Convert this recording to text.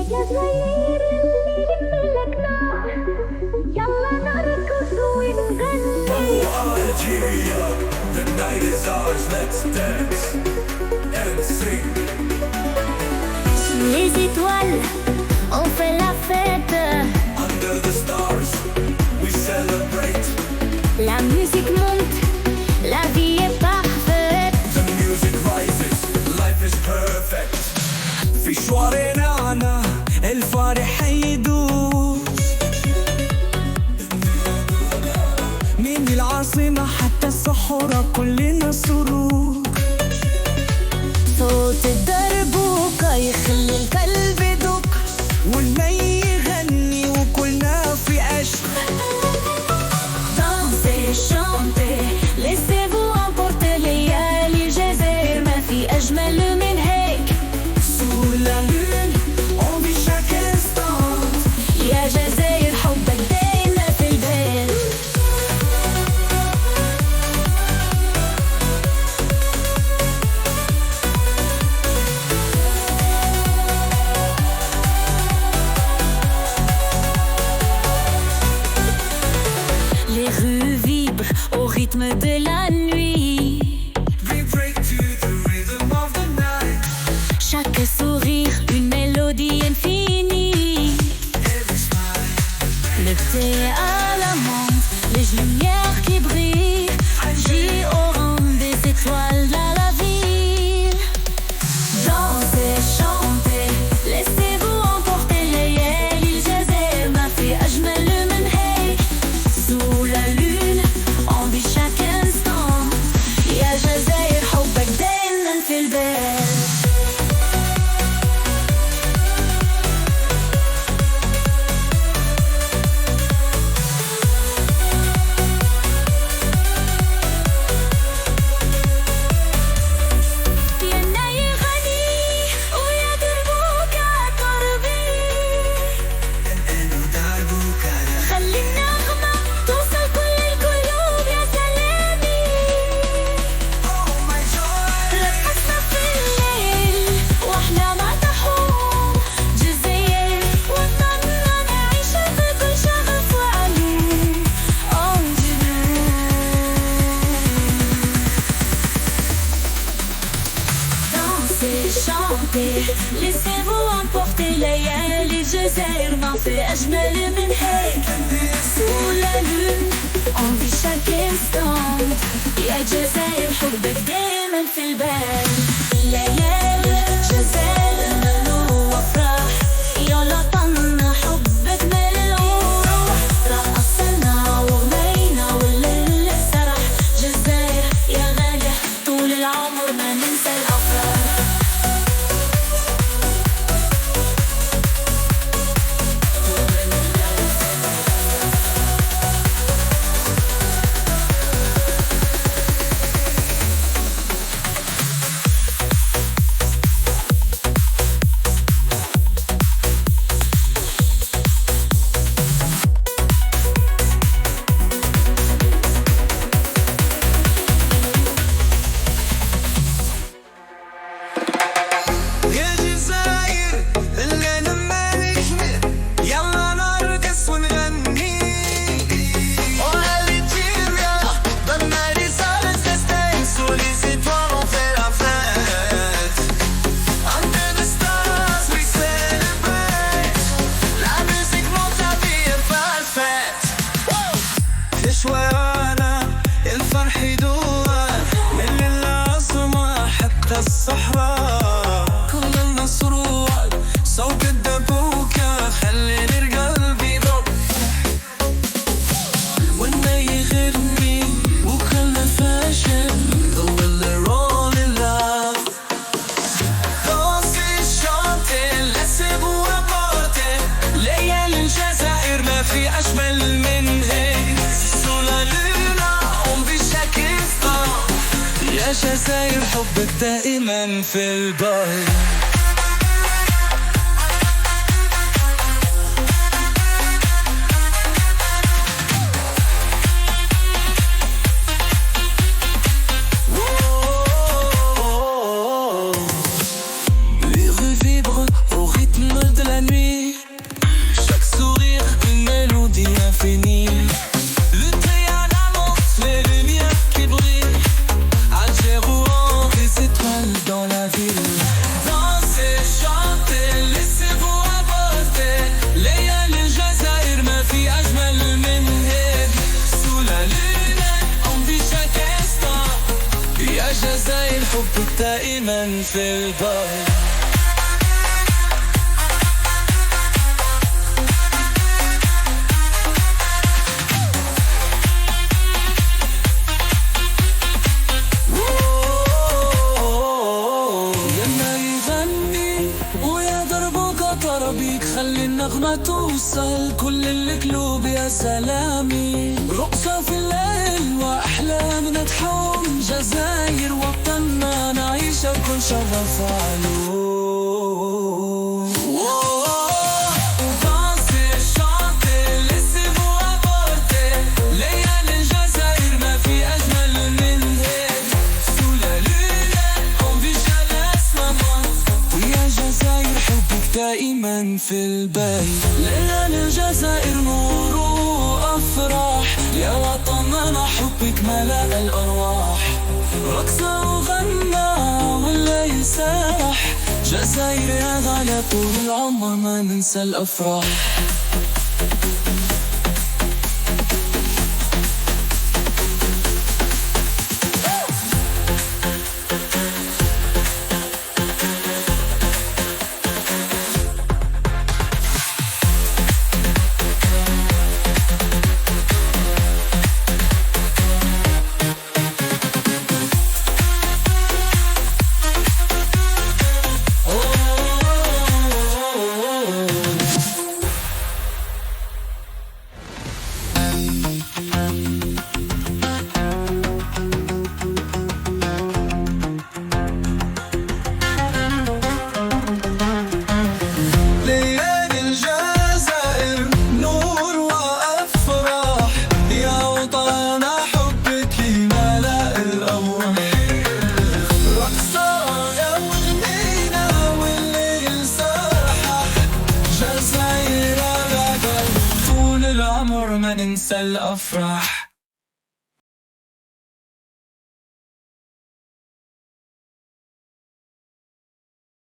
يا زهير اللي ملكنا، يلا نرقص ونغني. Algeria, the night is ours, let's dance and sing. Sous les étoiles, on fait la fête. Under the stars, we celebrate. La musique monte, la vie est parfaite. The music rises, life is perfect. في شوارعنا الفرح يدوم، من العاصمة حتى الصحراء كلنا سرور. صوت الدربوكة يخلي القلب يدق، والني يغني وكلنا في عشق. Dansez, chantez, laissez-vous emporter. ليالي الجزائر ما في أجمل من هيك. Sous la lune, on vit chaque instant. يا جزائر حبك دايما في البال. Les rues vibrent au rythme de la nuit. We break to the rhythm of the night. Chaque sourire, une mélodie infinie. Every smile, Le thé à la menthe, les lumières qui brillent. Agit au rang des étoiles à la ville. Dansez, chantez, laissez-vous emporter. ليالي الجزائر ما في أجمل من هيك. Sous la lune, on vit chaque instant. يا جزائر حبك دايما في البال. يا ناي غني ويا دربوكة قربي، أنا دربك على. خلي النغمة توصل كل القلوب. يا سلامي Oh my joy. رقصنا في الليل واحنا ما تحوم. جزائر وطننا نعيشها بكل شغف وعلوم. Dansez, chantez, laissez-vous emporter. ليالي الجزائر ما في أجمل من هيك. Sous la lune, on vit chaque instant. يا جزائر حبك دايما في البال. ليالي الجزائر ملو أفراح. يلا طلنا حبك ملوح. رقصنا وغنينا والليل سرح. جزائر يا غالية طول العمر ما ننسى الأفراح. يا جزائر اللي أنا مالك، يلا نرقص ونغني. Oh Algeria, the night is ours, let's dance. Sous les étoiles, on fait la fête. Under the stars, we celebrate. La musique monte, la vie est parfaite. في شوارعنا الفرح يدور، من العاصمة حتى الصحراء كلنا سرور. صوت الدبوكة خلي القلب يدق، والني يغني وكلنا فاشل. The will they're all in love. Dansez, chantez, laissez-vous emporter. ليالي الجزائر ما في أجمل من هيك. Sous la lune, on vit chaque instant. يا جزائر حبك دائما في البال. Les rues vibrent au rythme de la nuit. جزائر حبك دائما في البال. طربيك خلي النغمة توصل كل القلوب يا سلامي. رقصة في الليل وأحلامنا تحوم، جزاير وطننا نعيش بكل شغف علوم. danser, chanter, laissez-vous apporter. ليالي الجزائر ما في أجمل من هيك. sous la lune on vit jeunesse maman. ويا جزائر حبك دائما في البال. ليالي الجزائر نور وأفراح، يا وطننا حبك ملأ الأرواح. رقصة وغنى والليل ساح، جزائر يا غالية طول العمر ما ننسى الأفراح. ما ننسى الأفراح.